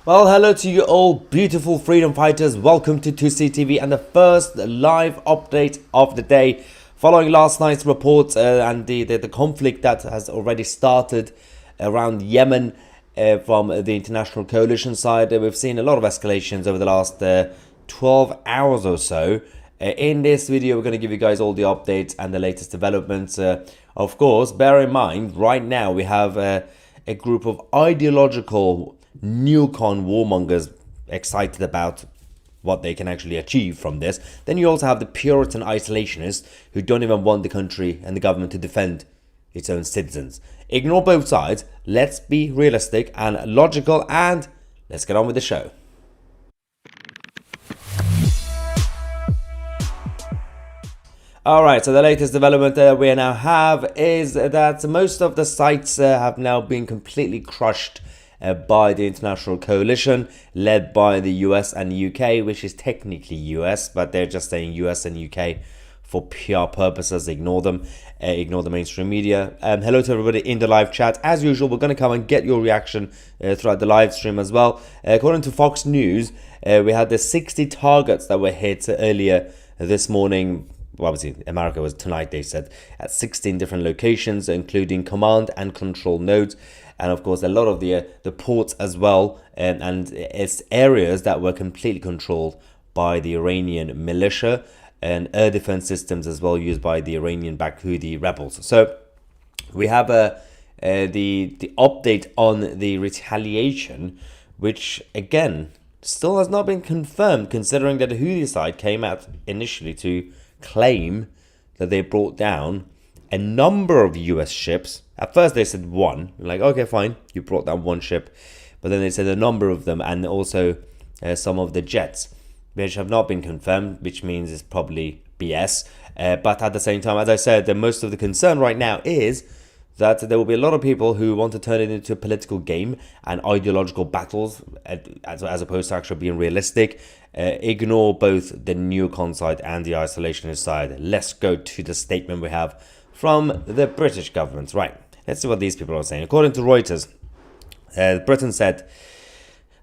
Well, hello to you all beautiful freedom fighters. Welcome to 2CTV and the first live update of the day following last night's reports and the conflict that has already started around Yemen from the international coalition side. We've seen a lot of escalations over the last 12 hours or so. In this video, we're going to give you guys all the updates and the latest developments. Of course, bear in mind, right now we have a group of ideological neocon warmongers excited about what they can actually achieve from this. Then you also have the Puritan isolationists who don't even want the country and the government to defend its own citizens. Ignore both sides. Let's be realistic and logical, and let's get on with the show. Alright, so the latest development we now have is that most of the sites have now been completely crushed by the international coalition led by the US and UK, which is technically US, but they're just saying US and UK for PR purposes. Ignore them, ignore the mainstream media. Hello to everybody in the live chat. As usual, we're going to come and get your reaction throughout the live stream as well. According to Fox News, we had the 60 targets that were hit earlier this morning. Well, obviously, America was tonight, they said, at 16 different locations, including command and control nodes. And of course, a lot of the ports as well, and it's areas that were completely controlled by the Iranian militia and air defense systems as well, used by the Iranian-backed Houthi rebels. So we have the update on the retaliation, which again still has not been confirmed, considering that the Houthi side came out initially to claim that they brought down a number of US ships. At first they said one, like, okay, fine, you brought down one ship, but then they said a number of them, and also some of the jets, which have not been confirmed, which means it's probably BS. But at the same time, as I said, most of the concern right now is that there will be a lot of people who want to turn it into a political game and ideological battles as opposed to actually being realistic. Ignore both the neocon side and the isolationist side. Let's go to the statement we have from the British government. Right, let's see what these people are saying. According to Reuters, Britain said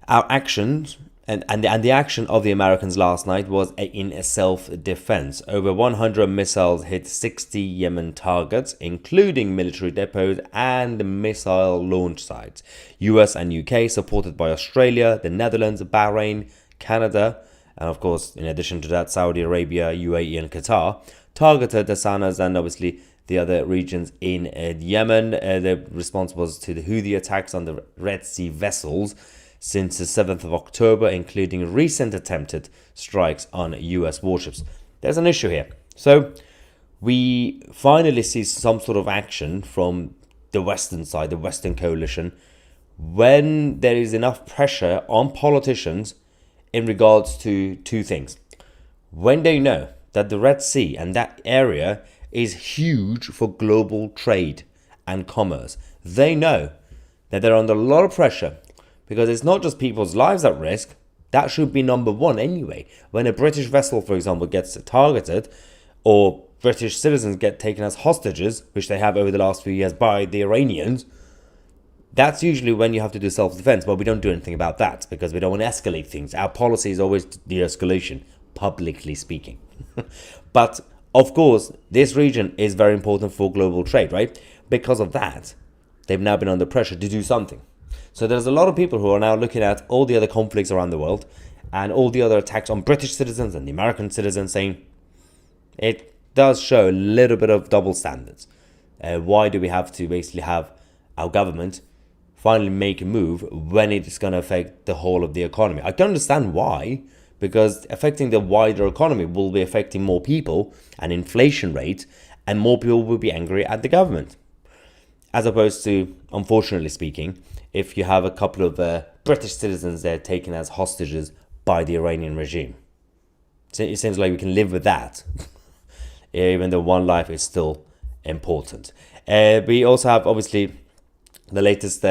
our actions and the action of the Americans last night was in self-defense. Over 100 missiles hit 60 Yemen targets, including military depots and missile launch sites. US and UK, supported by Australia, the Netherlands, Bahrain, Canada, and of course, in addition to that, Saudi Arabia, UAE, and Qatar, targeted the Sanas and obviously the other regions in Yemen. The response was to the Houthi attacks on the Red Sea vessels since the 7th of October, including recent attempted strikes on US warships. There's an issue here. So we finally see some sort of action from the Western side, the Western coalition, when there is enough pressure on politicians in regards to two things. When they know that the Red Sea and that area is huge for global trade and commerce, they know that they're under a lot of pressure, because it's not just people's lives at risk. That should be number one anyway. When a British vessel, for example, gets targeted, or British citizens get taken as hostages, which they have over the last few years by the Iranians, that's usually when you have to do self-defense. But we don't do anything about that because we don't want to escalate things. Our policy is always de-escalation, publicly speaking. But of course, this region is very important for global trade, right? Because of that, they've now been under pressure to do something. So there's a lot of people who are now looking at all the other conflicts around the world and all the other attacks on British citizens and the American citizens, saying it does show a little bit of double standards. Why do we have to basically have our government finally make a move when it's going to affect the whole of the economy? I can understand why, because affecting the wider economy will be affecting more people and inflation rate, and more people will be angry at the government. As opposed to, unfortunately speaking, if you have a couple of British citizens there taken as hostages by the Iranian regime. So it seems like we can live with that, even though one life is still important. We also have, obviously, the latest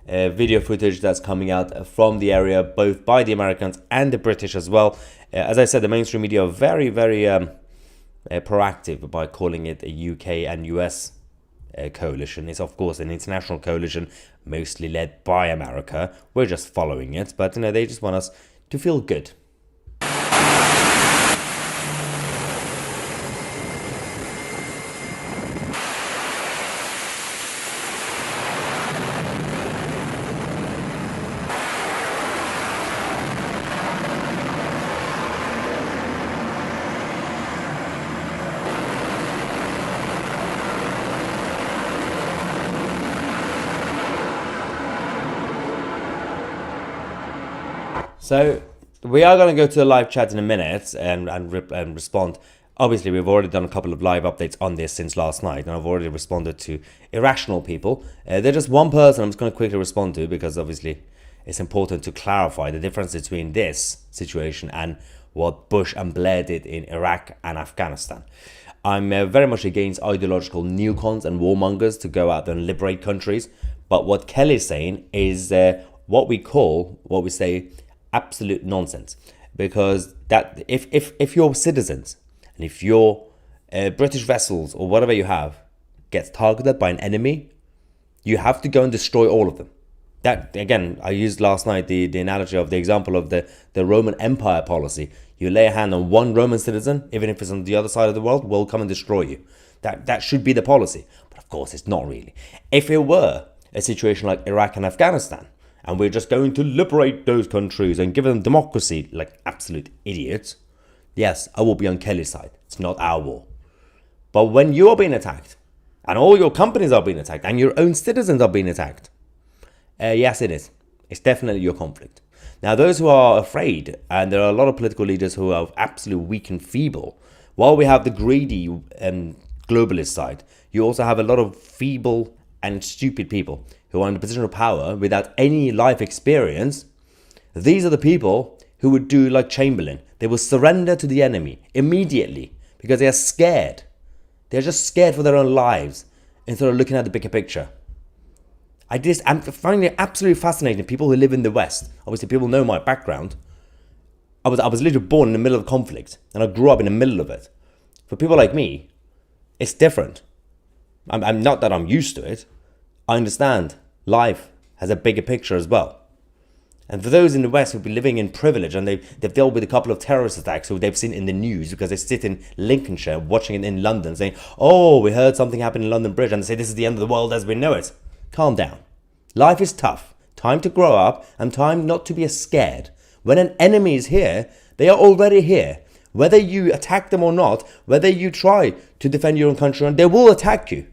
video footage that's coming out from the area, both by the Americans and the British as well. As I said, the mainstream media are very, very proactive by calling it a UK and US coalition. It's of course an international coalition, mostly led by America. We're just following it, but they just want us to feel good. So we are going to go to the live chat in a minute and respond. Obviously, we've already done a couple of live updates on this since last night, and I've already responded to irrational people. There's just one person I'm just going to quickly respond to, because obviously it's important to clarify the difference between this situation and what Bush and Blair did in Iraq and Afghanistan. I'm very much against ideological neocons and warmongers to go out there and liberate countries. But what Kelly's saying is what we say, absolute nonsense. Because that if your citizens and if your British vessels or whatever you have gets targeted by an enemy, you have to go and destroy all of them. That, again, I used last night the analogy of the example of the Roman Empire policy. You lay a hand on one Roman citizen, even if it's on the other side of the world, we'll come and destroy you. That should be the policy. But of course, it's not really. If it were a situation like Iraq and Afghanistan, and we're just going to liberate those countries and give them democracy like absolute idiots, yes, I will be on Kelly's side. It's not our war. But when you are being attacked, and all your companies are being attacked, and your own citizens are being attacked, yes, it is. It's definitely your conflict. Now, those who are afraid, and there are a lot of political leaders who are absolutely weak and feeble, while we have the greedy globalist side, you also have a lot of feeble and stupid people who are in a position of power without any life experience. These are the people who would do like Chamberlain. They will surrender to the enemy immediately because they are scared. They're just scared for their own lives instead of looking at the bigger picture. I'm finding it absolutely fascinating. People who live in the West, obviously people know my background. I was literally born in the middle of conflict and I grew up in the middle of it. For people like me, it's different. I'm not that I'm used to it. I understand life has a bigger picture as well. And for those in the West who've been living in privilege and they've dealt with a couple of terrorist attacks who they've seen in the news because they sit in Lincolnshire watching it in London saying, oh, we heard something happen in London Bridge, and they say this is the end of the world as we know it. Calm down. Life is tough. Time to grow up and time not to be scared. When an enemy is here, they are already here. Whether you attack them or not, whether you try to defend your own country, they will attack you.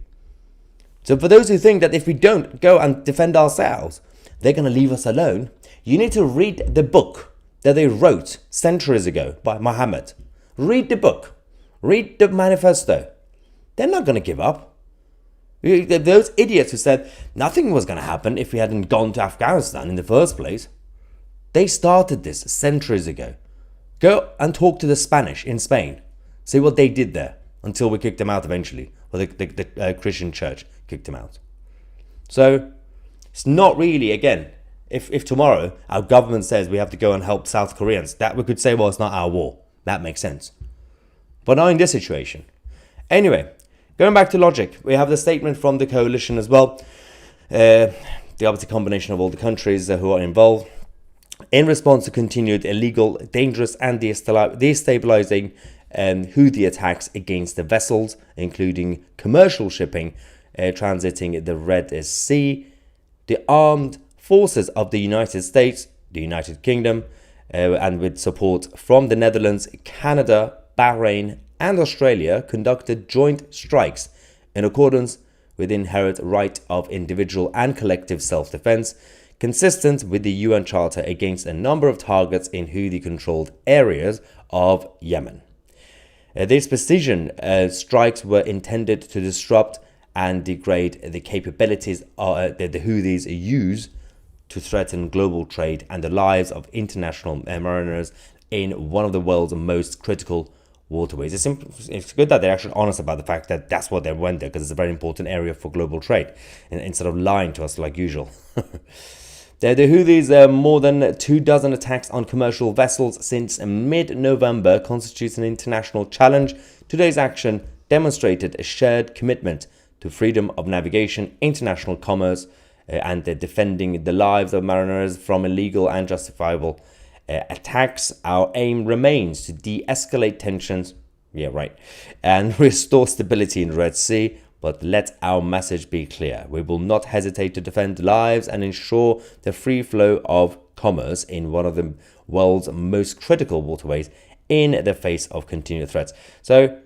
So for those who think that if we don't go and defend ourselves, they're going to leave us alone, you need to read the book that they wrote centuries ago by Muhammad. Read the book. Read the manifesto. They're not going to give up. Those idiots who said nothing was going to happen if we hadn't gone to Afghanistan in the first place, they started this centuries ago. Go and talk to the Spanish in Spain. See what they did there until we kicked them out eventually. Or the Christian church kicked them out. So it's not really, again, if tomorrow our government says we have to go and help South Koreans, that we could say, well, it's not our war. That makes sense. But not in this situation. Anyway, going back to logic, we have the statement from the coalition as well. The obviously combination of all the countries who are involved. In response to continued illegal, dangerous and destabilizing Houthi attacks against the vessels, including commercial shipping transiting the Red Sea, the armed forces of the United States, the United Kingdom, and with support from the Netherlands, Canada, Bahrain, and Australia, conducted joint strikes in accordance with the inherent right of individual and collective self-defense, consistent with the UN Charter, against a number of targets in Houthi-controlled areas of Yemen. These precision strikes were intended to disrupt and degrade the capabilities that the Houthis use to threaten global trade and the lives of international mariners in one of the world's most critical waterways. It's good that they're actually honest about the fact that that's what they went there, because it's a very important area for global trade, instead of lying to us like usual. The Houthis' more than 24 attacks on commercial vessels since mid-November constitutes an international challenge. Today's action demonstrated a shared commitment to freedom of navigation, international commerce, and defending the lives of mariners from illegal and justifiable attacks. Our aim remains to de-escalate tensions, and restore stability in the Red Sea. But let our message be clear. We will not hesitate to defend lives and ensure the free flow of commerce in one of the world's most critical waterways in the face of continued threats. So,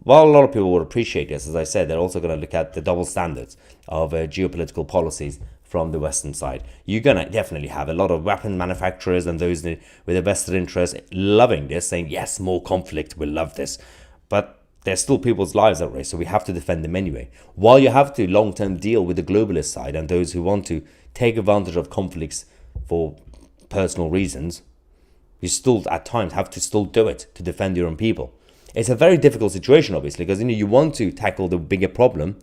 while a lot of people would appreciate this, as I said, they're also going to look at the double standards of geopolitical policies from the Western side. You're going to definitely have a lot of weapon manufacturers and those with a vested interest loving this, saying, yes, more conflict, we love this. But there's still people's lives at risk, so we have to defend them anyway. While you have to long-term deal with the globalist side and those who want to take advantage of conflicts for personal reasons, you still at times have to still do it to defend your own people. It's a very difficult situation, obviously, because you want to tackle the bigger problem,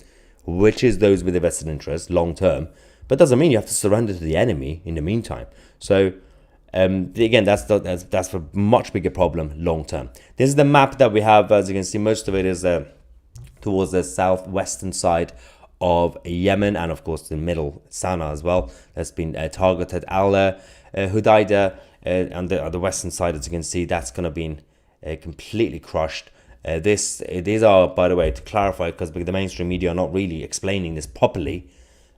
which is those with a vested interest long-term, but doesn't mean you have to surrender to the enemy in the meantime. So again, that's a much bigger problem long term. This is the map that we have. As you can see, most of it is towards the southwestern side of Yemen, and of course the middle Sana'a as well. That's been targeted. Houthis on the western side, as you can see, that's going to be completely crushed. These are, by the way, to clarify, because the mainstream media are not really explaining this properly.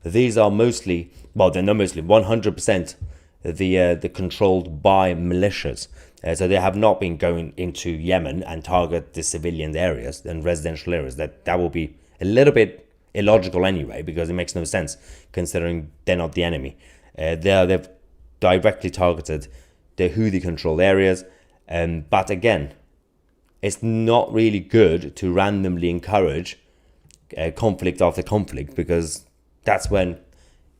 These are mostly, well, they're not mostly, 100%. The controlled by militias. So they have not been going into Yemen and target the civilian areas and residential areas. That will be a little bit illogical anyway, because it makes no sense considering they're not the enemy. They've directly targeted the Houthi controlled areas. But again, it's not really good to randomly encourage conflict after conflict, because that's when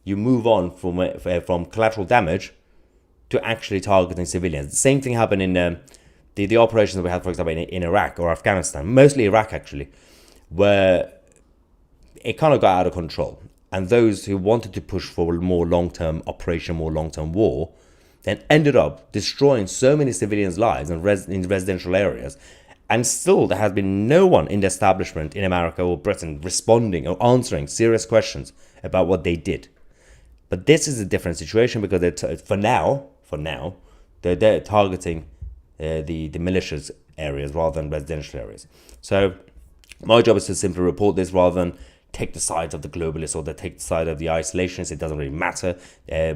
you move on from collateral damage to actually targeting civilians. The same thing happened in the operations that we had, for example, in Iraq or Afghanistan, mostly Iraq actually, where it kind of got out of control. And those who wanted to push for more long-term operation, more long-term war, then ended up destroying so many civilians' lives in residential areas. And still, there has been no one in the establishment in America or Britain responding or answering serious questions about what they did. But this is a different situation, because for now, they're targeting the militias areas rather than residential areas. So my job is to simply report this rather than take the side of the globalists or take the side of the isolationists. It doesn't really matter.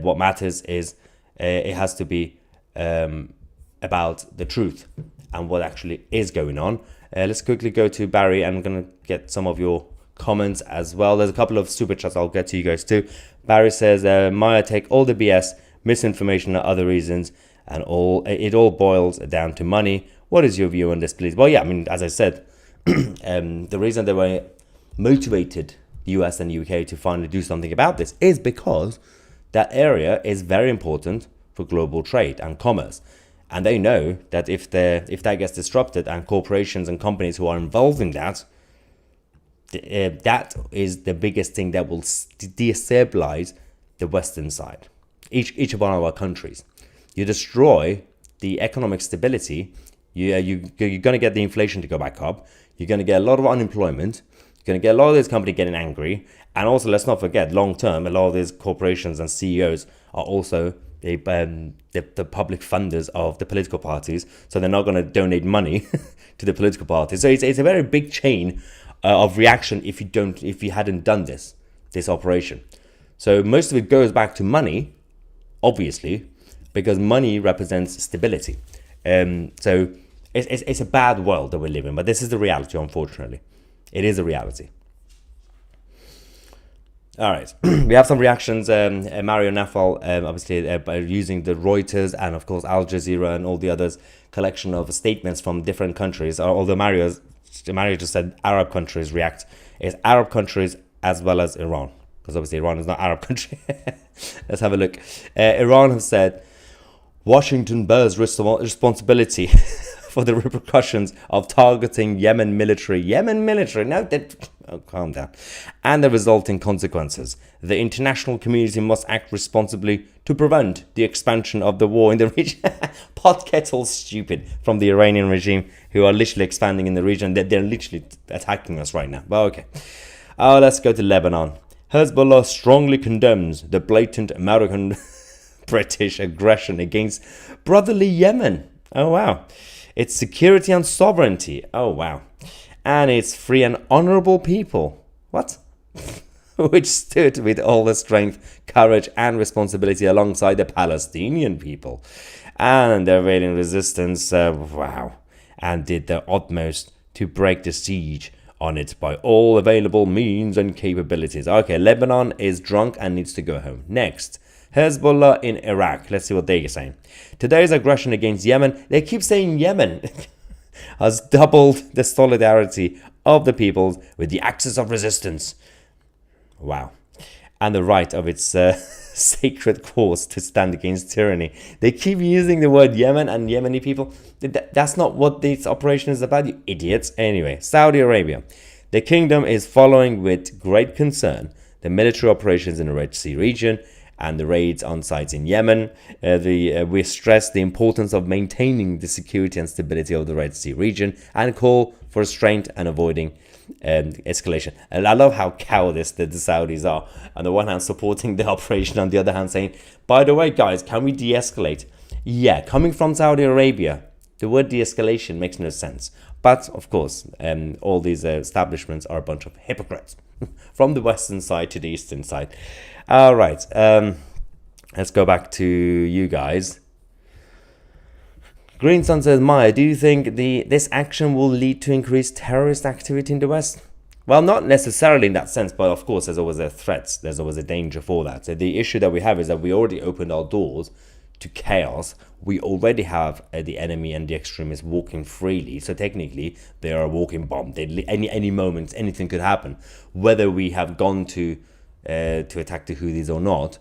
What matters is it has to be about the truth and what actually is going on. Let's quickly go to Barry. I'm going to get some of your comments as well. There's a couple of super chats I'll get to you guys too. Barry says, Maya, take all the BS, misinformation and other reasons, and it all boils down to money. What is your view on this, please? Well, yeah, I mean, as I said, the reason they were motivated, the US and the UK, to finally do something about this is because that area is very important for global trade and commerce. And they know that if that gets disrupted and corporations and companies who are involved in that, that is the biggest thing that will destabilize the Western side, each of one of our countries. You destroy the economic stability, you're going to get the inflation to go back up, you're going to get a lot of unemployment, you're going to get a lot of this company getting angry, and also let's not forget, long term, a lot of these corporations and CEOs are also the public funders of the political parties, so they're not going to donate money to the political parties. So it's a very big chain of reaction if you hadn't done this operation. So most of it goes back to money, obviously, because money represents stability. So it's a bad world that we live in, but this is the reality, unfortunately. It is a reality. All right, we have some reactions. Mario Nafal, obviously, by using the Reuters and, of course, Al Jazeera and all the others collection of statements from different countries. Although Mario just said Arab countries react. It's Arab countries as well as Iran, because obviously Iran is not Arab country. Let's have a look. Iran has said Washington bears responsibility for the repercussions of targeting Yemen military. Calm down. And the resulting consequences. The international community must act responsibly to prevent the expansion of the war in the region. Pot kettle stupid from the Iranian regime, who are literally expanding in the region. They're literally attacking us right now. But okay. Oh, let's go to Lebanon. Hezbollah strongly condemns the blatant American British aggression against brotherly Yemen. Oh, wow. Its security and sovereignty. Oh, wow. And its free and honorable people. What? Which stood with all the strength, courage, and responsibility alongside the Palestinian people and their valiant resistance. Wow. And did their utmost to break the siege on it by all available means and capabilities. Okay, Lebanon is drunk and needs to go home. Next, Hezbollah in Iraq. Let's see what they're saying. Today's aggression against Yemen, they keep saying Yemen, has doubled the solidarity of the peoples with the axis of resistance. Wow. And the right of its sacred cause to stand against tyranny. They keep using the word Yemen and Yemeni people. That's not what this operation is about, you idiots. Anyway, Saudi Arabia. The kingdom is following with great concern the military operations in the Red Sea region and the raids on sites in Yemen. We stress the importance of maintaining the security and stability of the Red Sea region and call for restraint and avoiding escalation. And I love how cowardice the Saudis are. On the one hand supporting the operation, on the other hand saying, by the way guys, can we de-escalate? Yeah, coming from Saudi Arabia, the word de-escalation makes no sense. But of course, all these establishments are a bunch of hypocrites. From the western side to the eastern side. All right, let's go back to you guys. Green Sun says, Maya, do you think this action will lead to increased terrorist activity in the West? Well, not necessarily in that sense, but of course there's always a threat. There's always a danger for that. So the issue that we have is that we already opened our doors to chaos. We already have the enemy and the extremists walking freely. So technically, they are a walking bomb. Any moment, anything could happen. Whether we have gone to attack the Houthis or not,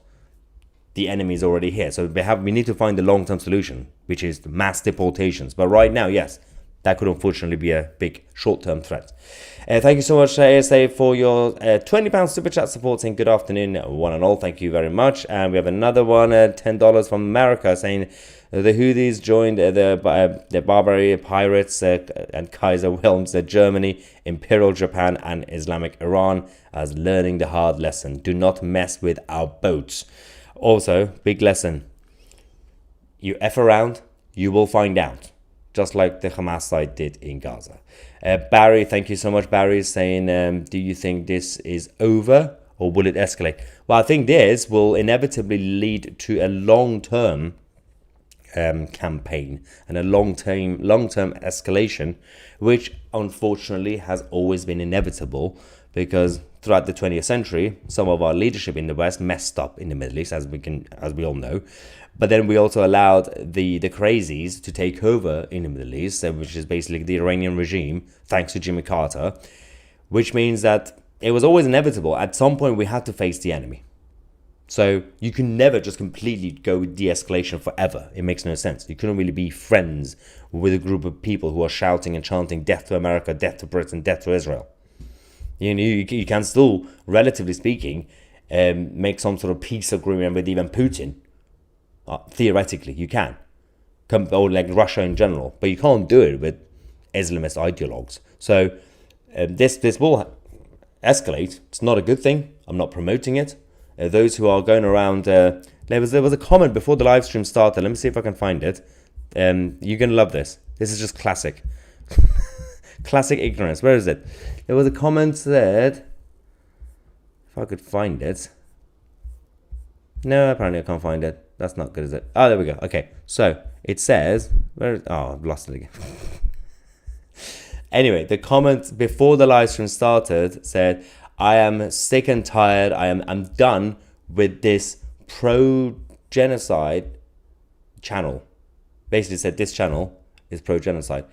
the enemy is already here. So we need to find the long-term solution, which is mass deportations. But right now, yes, that could unfortunately be a big short-term threat. Thank you so much, ASA, for your £20 super chat support, saying good afternoon, one and all. Thank you very much. And we have another one, $10 from America, saying the Houthis joined the Barbary Pirates and Kaiser Wilhelm's Germany, Imperial Japan, and Islamic Iran as learning the hard lesson. Do not mess with our boats. Also, big lesson. You F around, you will find out. Just like the Hamas side did in Gaza. Barry, thank you so much. Barry is saying, do you think this is over or will it escalate? Well, I think this will inevitably lead to a long-term campaign and a long-term escalation, which unfortunately has always been inevitable because throughout the 20th century, some of our leadership in the West messed up in the Middle East, as we all know. But then we also allowed the crazies to take over in the Middle East, which is basically the Iranian regime, thanks to Jimmy Carter, which means that it was always inevitable. At some point, we had to face the enemy. So you can never just completely go with de-escalation forever. It makes no sense. You couldn't really be friends with a group of people who are shouting and chanting death to America, death to Britain, death to Israel. You can still, relatively speaking, make some sort of peace agreement with even Putin. Theoretically, you can. Or like Russia in general. But you can't do it with Islamist ideologues. So this will escalate. It's not a good thing. I'm not promoting it. Those who are going around... there was a comment before the live stream started. Let me see if I can find it. You're going to love this. This is just classic. Classic ignorance. Where is it? There was a comment that... If I could find it... No, apparently I can't find it. That's not good, is it? Oh, there we go. Okay, so it says... I've lost it again. Anyway, the comment before the live stream started said, I am sick and tired. I'm done with this pro-genocide channel. Basically said this channel is pro-genocide.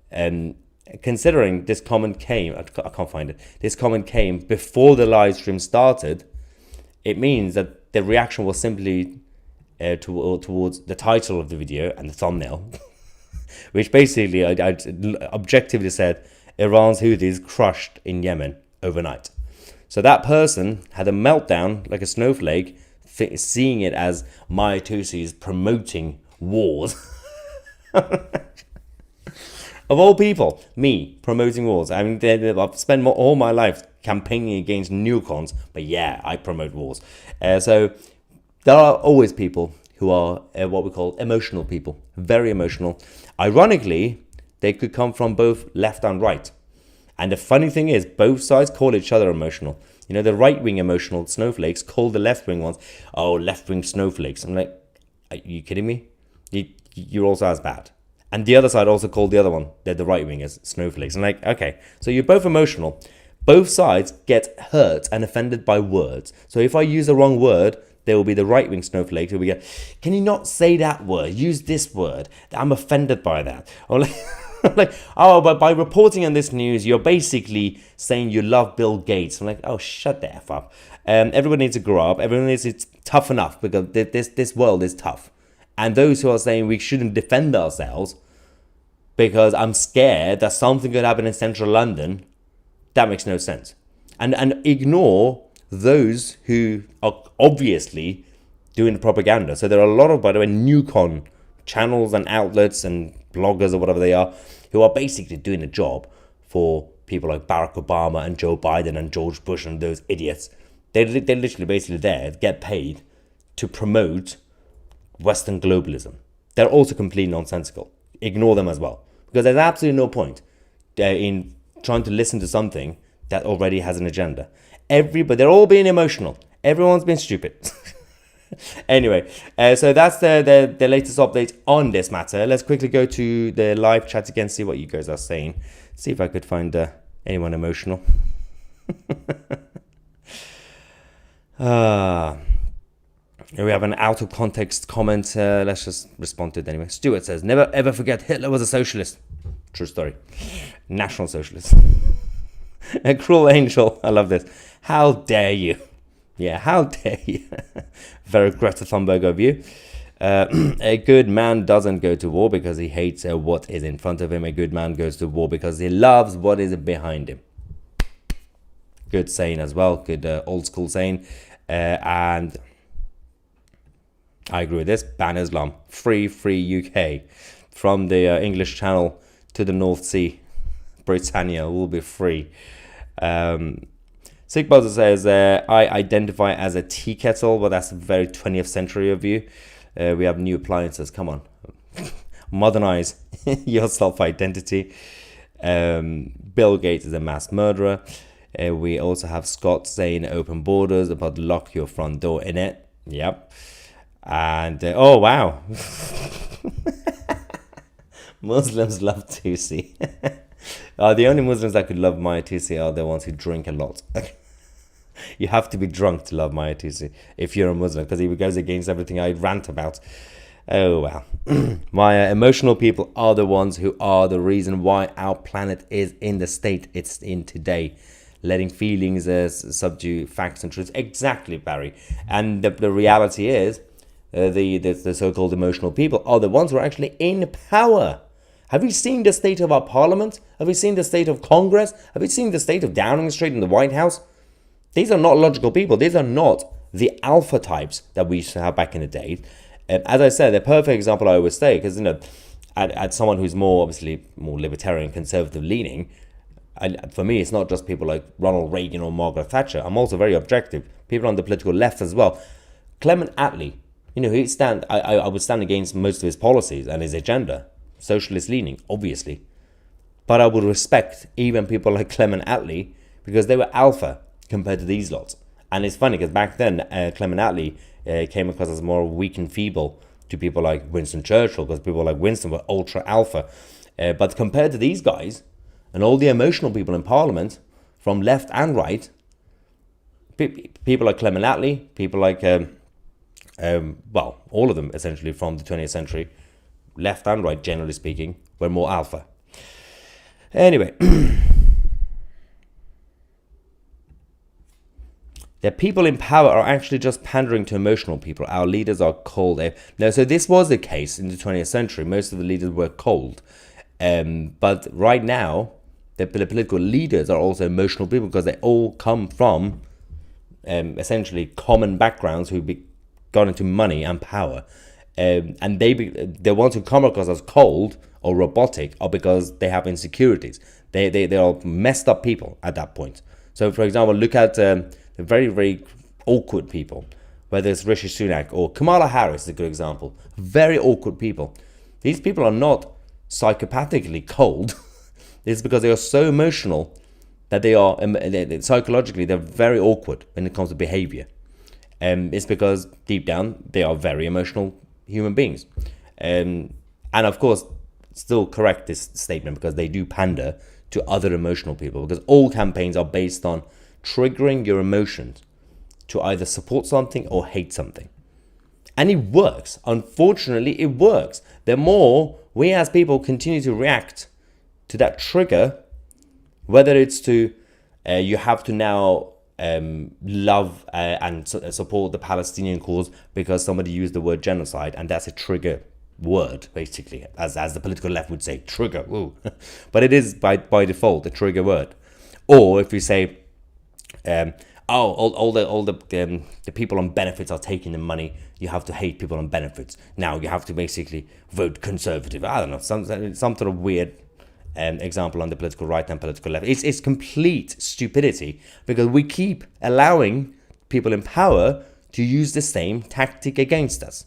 And considering this comment came... I can't find it. This comment came before the live stream started. It means that the reaction was simply... towards the title of the video and the thumbnail, which basically I objectively said Iran's Houthis crushed in Yemen overnight. So that person had a meltdown like a snowflake, seeing it as my Houthis promoting wars. Of all people, me promoting wars. I mean, I've spent all my life campaigning against neocons, but yeah, I promote wars. So there are always people who are what we call emotional people, very emotional. Ironically, they could come from both left and right. And the funny thing is, both sides call each other emotional. You know, the right-wing emotional snowflakes call the left-wing ones, oh, left-wing snowflakes. I'm like, are you kidding me? You're also as bad. And the other side also called the other one, they're the right-wingers, snowflakes. I'm like, okay, so you're both emotional. Both sides get hurt and offended by words. So if I use the wrong word, there will be the right-wing snowflake who will go, can you not say that word? Use this word. I'm offended by that. Or like, oh, but by reporting on this news, you're basically saying you love Bill Gates. I'm like, oh, shut the F up. Everyone needs to grow up. Everyone needs to tough enough because this world is tough. And those who are saying we shouldn't defend ourselves because I'm scared that something could happen in central London, that makes no sense. And ignore those who are obviously doing the propaganda. So there are a lot of, by the way, newcon channels and outlets and bloggers or whatever they are, who are basically doing a job for people like Barack Obama and Joe Biden and George Bush and those idiots. They're literally basically there to get paid to promote Western globalism. They're also completely nonsensical. Ignore them as well. Because there's absolutely no point in trying to listen to something that already has an agenda. But they're all being emotional. Everyone's been stupid. Anyway, so that's the latest update on this matter. Let's quickly go to the live chat again, see what you guys are saying. See if I could find anyone emotional. We have an out of context comment. Let's just respond to it anyway. Stuart says, never ever forget Hitler was a socialist. True story. National Socialist. A cruel angel. I love this. How dare you? Yeah, how dare you? Very Greta Thunberg of you. A good man doesn't go to war because he hates what is in front of him. A good man goes to war because he loves what is behind him. Good saying as well. Good old school saying. And I agree with this. Ban Islam. Free UK. From the English Channel to the North Sea. Britannia will be free. Sick Buzzer says, I identify as a tea kettle, but that's a very 20th century of you. We have new appliances. Come on. Modernize your self-identity. Bill Gates is a mass murderer. We also have Scott saying open borders, but lock your front door in it. Yep. And, oh, wow. Muslims love Tusi. The only Muslims that could love Maya Tusi are the ones who drink a lot. You have to be drunk to love Maya Tusi if you're a Muslim, because he goes against everything I rant about. Oh, well. My emotional people are the ones who are the reason why our planet is in the state it's in today. Letting feelings subdue facts and truths. Exactly, Barry. And the reality is, the so-called emotional people are the ones who are actually in power. Have you seen the state of our parliament? Have you seen the state of Congress? Have you seen the state of Downing Street and the White House? These are not logical people. These are not the alpha types that we used to have back in the day. As I said, the perfect example I always say, because, you know, at someone who's obviously more libertarian, conservative leaning, for me, it's not just people like Ronald Reagan or Margaret Thatcher. I'm also very objective. People on the political left as well. Clement Attlee, you know, I would stand against most of his policies and his agenda. Socialist leaning, obviously. But I would respect even people like Clement Attlee because they were alpha compared to these lots. And it's funny because back then, Clement Attlee came across as more weak and feeble to people like Winston Churchill, because people like Winston were ultra alpha. But compared to these guys and all the emotional people in Parliament, from left and right, people like Clement Attlee, people like, well, all of them essentially from the 20th century, left and right, generally speaking, were more alpha. Anyway, the people in power are actually just pandering to emotional people. Our leaders are cold. No, so this was the case in the 20th century. Most of the leaders were cold. But right now, the political leaders are also emotional people because they all come from essentially common backgrounds who got into money and power. And the ones who come across as cold or robotic are because they have insecurities. They are messed up people at that point. So, for example, look at the very, very awkward people, whether it's Rishi Sunak or Kamala Harris is a good example. Very awkward people. These people are not psychopathically cold. It's because they are so emotional that they are, psychologically, they're very awkward when it comes to behavior. It's because deep down, they are very emotional human beings. And of course, still correct this statement because they do pander to other emotional people, because all campaigns are based on triggering your emotions to either support something or hate something. And it works. Unfortunately, it works. The more we as people continue to react to that trigger, whether it's to you have to now love and support the Palestinian cause because somebody used the word genocide, and that's a trigger word, basically, as the political left would say, trigger. Ooh. But it is by default a trigger word. Or if we say, all the people on benefits are taking the money, you have to hate people on benefits. Now you have to basically vote conservative. I don't know, some sort of weird example on the political right and political left. It's complete stupidity, because we keep allowing people in power to use the same tactic against us.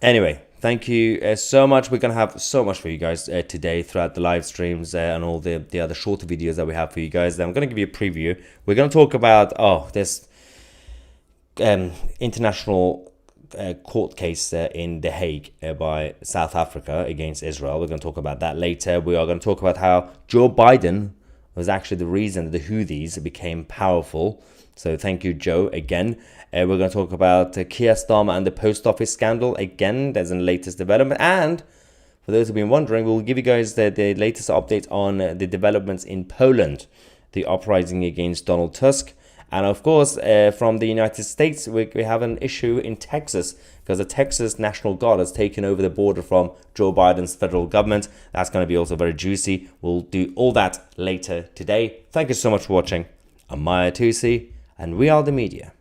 Anyway, thank you so much. We're going to have so much for you guys today throughout the live streams and all the other shorter videos that we have for you guys. Then I'm going to give you a preview. We're going to talk about, this international court case in The Hague by South Africa against Israel. We're going to talk about that later. We are going to talk about how Joe Biden was actually the reason that the Houthis became powerful. So thank you, Joe, again. We're going to talk about Keir Starmer and the post office scandal. Again, there's a latest development. And for those who've been wondering, we'll give you guys the latest update on the developments in Poland, the uprising against Donald Tusk. And of course, from the United States, we have an issue in Texas, because the Texas National Guard has taken over the border from Joe Biden's federal government. That's going to be also very juicy. We'll do all that later today. Thank you so much for watching. I'm Maya Tusi, and we are the media.